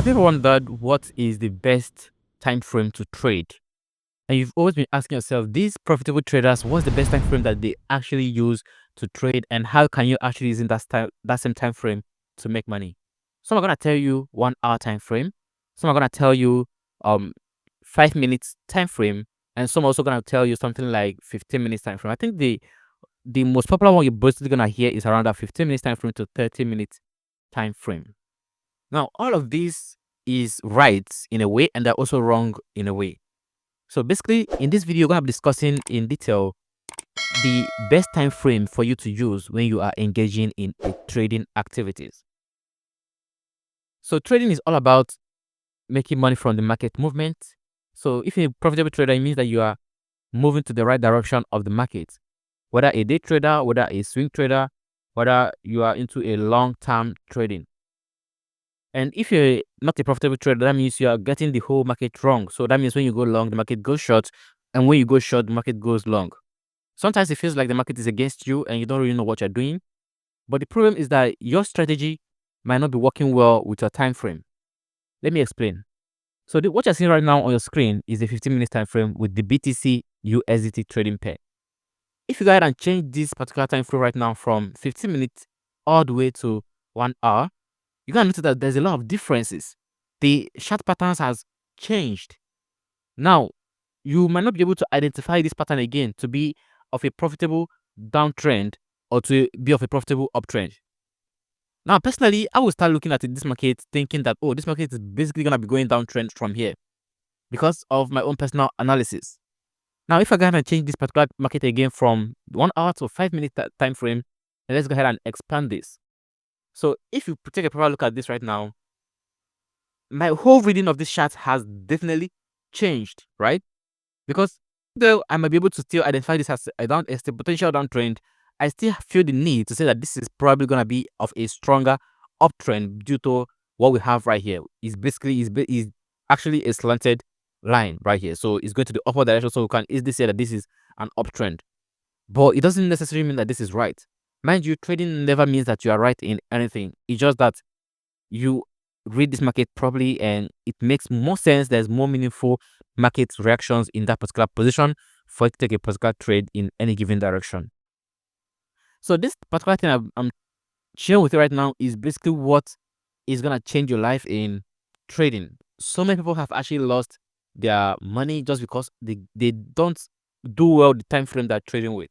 Have you ever wondered what is the best time frame to trade? And you've always been asking yourself, these profitable traders, what's the best time frame that they actually use to trade, and how can you actually use in that same time frame to make money? Some are gonna tell you 1 hour time frame, some are gonna tell you um 5 minutes time frame, and some also gonna tell you something like 15 minutes time frame. I think the most popular one you're basically gonna hear is around that 15 minutes time frame to 30 minutes time frame. Now, all of this is right in a way, and they're also wrong in a way. So basically, in this video, we're going to be discussing in detail the best time frame for you to use when you are engaging in a trading activities. So trading is all about making money from the market movement. So if you're a profitable trader, it means that you are moving to the right direction of the market. Whether a day trader, whether a swing trader, whether you are into a long-term trading. And if you're not a profitable trader, that means you are getting the whole market wrong. So that means when you go long, the market goes short, and when you go short, the market goes long. Sometimes it feels like the market is against you and you don't really know what you're doing. But the problem is that your strategy might not be working well with your time frame. Let me explain. So what you're seeing right now on your screen is the 15-minute time frame with the BTC USDT trading pair. If you go ahead and change this particular time frame right now from 15 minutes all the way to 1 hour, you're going to notice that there's a lot of differences. The chart patterns has changed. Now, you might not be able to identify this pattern again to be of a profitable downtrend or to be of a profitable uptrend. Now, personally, I will start looking at this market thinking that, oh, this market is basically going to be going downtrend from here because of my own personal analysis. Now, if I go ahead and change this particular market again from 1 hour to 5 minute time frame, and let's go ahead and expand this. So if you take a proper look at this right now, my whole reading of this chart has definitely changed, right? Because though I might be able to still identify this as a potential downtrend, I still feel the need to say that this is probably going to be of a stronger uptrend due to what we have right here. Is basically is actually a slanted line right here. So it's going to the upper direction. So we can easily say that this is an uptrend. But it doesn't necessarily mean that this is right. Mind you, trading never means that you are right in anything. It's just that you read this market properly and it makes more sense. There's more meaningful market reactions in that particular position for you to take a particular trade in any given direction. So this particular thing I'm sharing with you right now is basically what is going to change your life in trading. So many people have actually lost their money just because they don't do well the time frame they're trading with.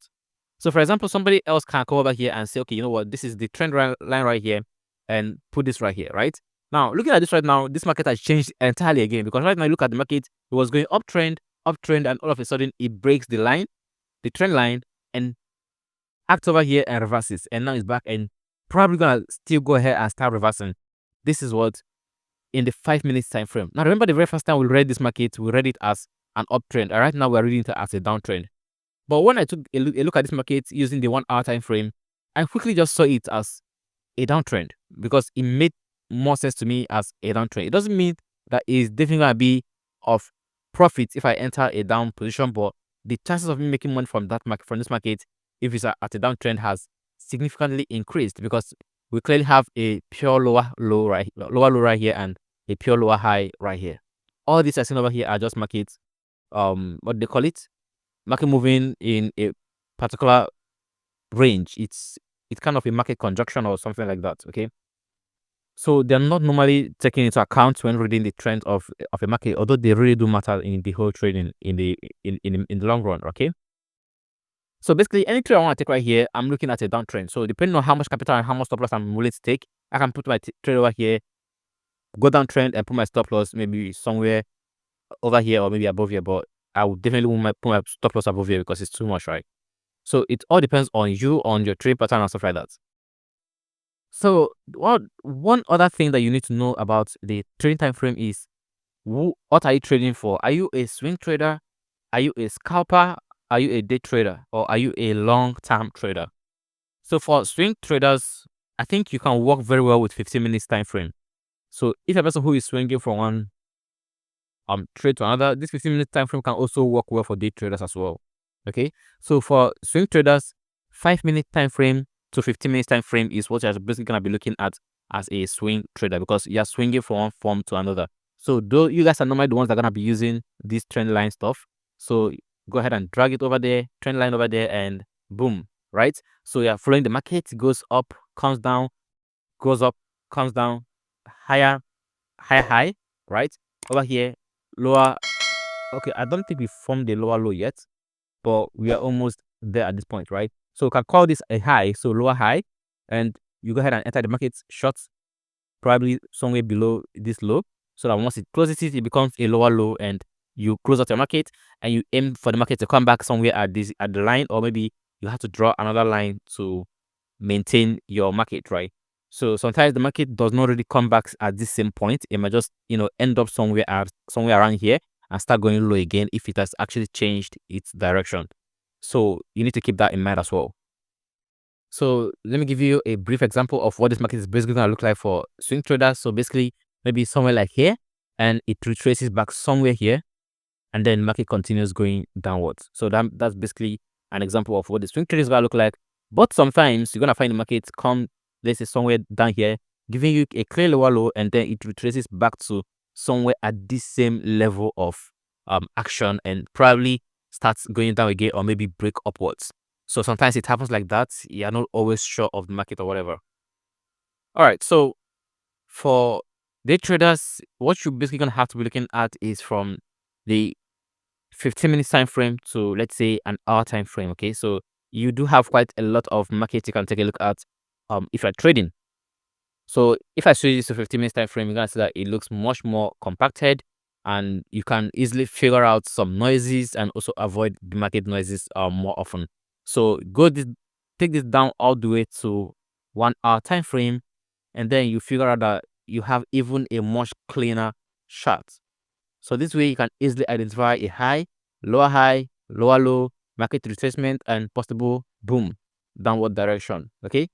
So for example, somebody else can come over here and say, okay, you know what, this is the trend line right here, and put this right here, right? Now, looking at this right now, this market has changed entirely again, because right now, you look at the market, it was going uptrend, and all of a sudden, it breaks the line, the trend line, and acts over here and reverses. And now it's back and probably going to still go ahead and start reversing. This is what in the 5 minutes time frame. Now, remember the very first time we read this market, we read it as an uptrend. And right now, we're reading it as a downtrend. But when I took a look at this market using the 1 hour time frame, I quickly just saw it as a downtrend because it made more sense to me as a downtrend. It doesn't mean that it's definitely going to be of profit if I enter a down position, but the chances of me making money from this market, if it's at a downtrend, has significantly increased because we clearly have a pure lower low right here and a pure lower high right here. All these I seen over here are just markets, what they call it, market moving in a particular range. It's kind of a market conjunction or something like that. Okay, so they're not normally taken into account when reading the trend of a market, although they really do matter in the whole trading in the long run. Okay, so basically any trade I want to take right here, I'm looking at a downtrend. So depending on how much capital and how much stop loss I'm willing to take, I can put my trade over here, go downtrend, and put my stop loss maybe somewhere over here or maybe above here. But I would definitely want put my stop loss above here because it's too much, right? So it all depends on you, on your trade pattern and stuff like that. So one other thing that you need to know about the trading time frame is what are you trading for? Are you a swing trader? Are you a scalper? Are you a day trader? Or are you a long-term trader? So for swing traders, I think you can work very well with 15 minutes time frame. So if a person who is swinging from one trade to another, this 15 minutes time frame can also work well for day traders as well. Okay, so for swing traders, 5 minute time frame to 15 minutes time frame is what you're basically gonna be looking at as a swing trader because you're swinging from one form to another. So though you guys are normally the ones that are gonna be using this trend line stuff. So go ahead and drag it over there, trend line over there, and boom, right? So you're following the market, goes up, comes down, goes up, comes down, higher, high, right? Over here, lower. Okay, I don't think we formed the lower low yet, but we are almost there at this point, right? So we can call this a high, so lower high, and you go ahead and enter the market shorts probably somewhere below this low, so that once it closes it becomes a lower low, and you close out your market and you aim for the market to come back somewhere at the line, or maybe you have to draw another line to maintain your market, right? So sometimes the market does not really come back at this same point. It might just end up somewhere around here and start going low again if it has actually changed its direction. So you need to keep that in mind as well. So let me give you a brief example of what this market is basically going to look like for swing traders. So basically, maybe somewhere like here, and it retraces back somewhere here, and then market continues going downwards. So that's basically an example of what the swing trade is going to look like. But sometimes you're going to find the market come, let's say, somewhere down here, giving you a clear lower low, and then it retraces back to somewhere at this same level of action, and probably starts going down again, or maybe break upwards. So sometimes it happens like that. You're not always sure of the market or whatever. All right. So for day traders, what you're basically going to have to be looking at is from the 15-minute time frame to, let's say, an hour time frame. Okay, so you do have quite a lot of markets you can take a look at if you're trading. So if I show you this 15 minutes time frame, you're gonna see that it looks much more compacted, and you can easily figure out some noises and also avoid the market noises more often. So take this down all the way to 1 hour time frame, and then you figure out that you have even a much cleaner chart. So this way you can easily identify a high, lower low, market retracement, and possible boom, downward direction. Okay,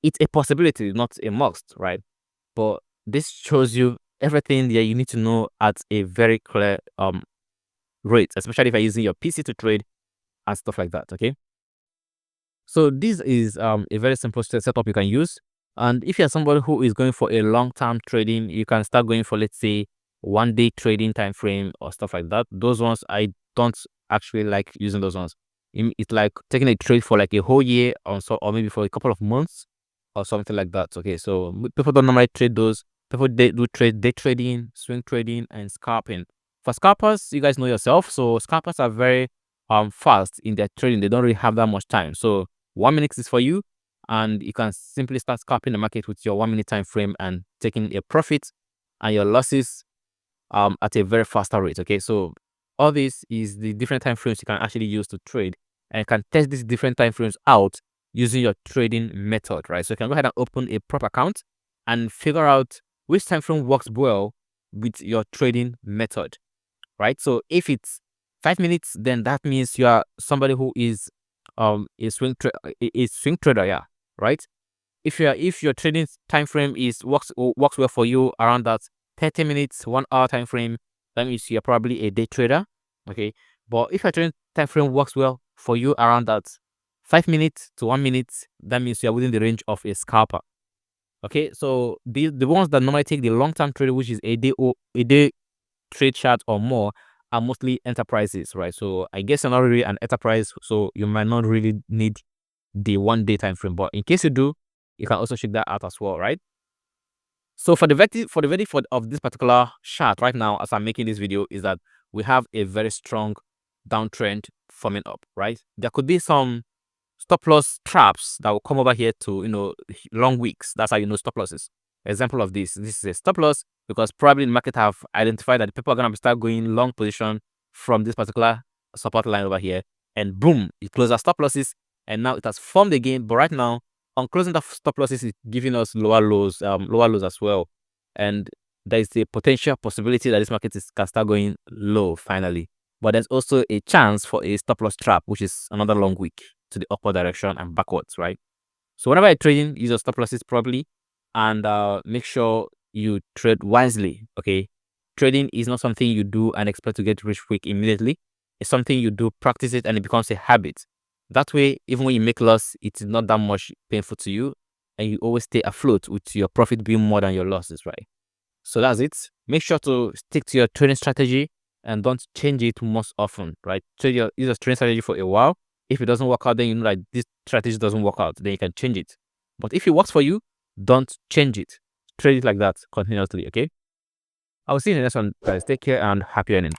it's a possibility, not a must, right? But this shows you everything that you need to know at a very clear rate, especially if you're using your PC to trade and stuff like that. Okay, so this is a very simple setup you can use. And if you're somebody who is going for a long-term trading, you can start going for, let's say, 1 day trading time frame or stuff like that. Those ones I don't actually like using those ones. It's like taking a trade for like a whole year or maybe for a couple of months or something like that. Okay, so people don't normally trade those. People they do trade day trading, swing trading, and scalping. For scalpers, you guys know yourself. So scalpers are very fast in their trading. They don't really have that much time. So 1 minute is for you, and you can simply start scalping the market with your 1 minute time frame and taking a profit and your losses at a very faster rate. Okay, so all this is the different time frames you can actually use to trade, and you can test these different time frames out using your trading method, right? So you can go ahead and open a prop account and figure out which time frame works well with your trading method, right? So if it's 5 minutes, then that means you are somebody who is a swing trader, yeah, right? If your trading time frame works well for you around that 30 minutes, 1 hour time frame, that means you're probably a day trader. Okay. But if your trading time frame works well for you around that 5 minutes to 1 minute, that means you're within the range of a scalper. Okay. So the ones that normally take the long-term trade, which is a day trade chart or more, are mostly enterprises, right? So I guess you're not really an enterprise, so you might not really need the 1 day time frame. But in case you do, you can also check that out as well, right? So for the verdict of this particular chart right now, as I'm making this video, is that we have a very strong downtrend forming up, right? There could be some stop loss traps that will come over here to long weeks. That's how you know stop losses. Example of this is a stop loss because probably the market have identified that people are going to start going long position from this particular support line over here, and boom, it closes stop losses, and now it has formed again. But right now, on closing the stop losses, is giving us lower lows as well, and there is a potential possibility that this market can start going low finally. But there's also a chance for a stop loss trap, which is another long week to the upward direction and backwards, right? So whenever you're trading, use your stop losses properly, and make sure you trade wisely. Okay, trading is not something you do and expect to get rich quick immediately. It's something you do, practice it, and it becomes a habit. That way, even when you make loss, it's not that much painful to you, and you always stay afloat with your profit being more than your losses, right? So that's it. Make sure to stick to your trading strategy and don't change it most often, right? Use your trading strategy for a while. If it doesn't work out, then you know that this strategy doesn't work out, then you can change it. But if it works for you, don't change it. Trade it like that continuously, okay? I'll see you in the next one, guys. Take care and happy earning.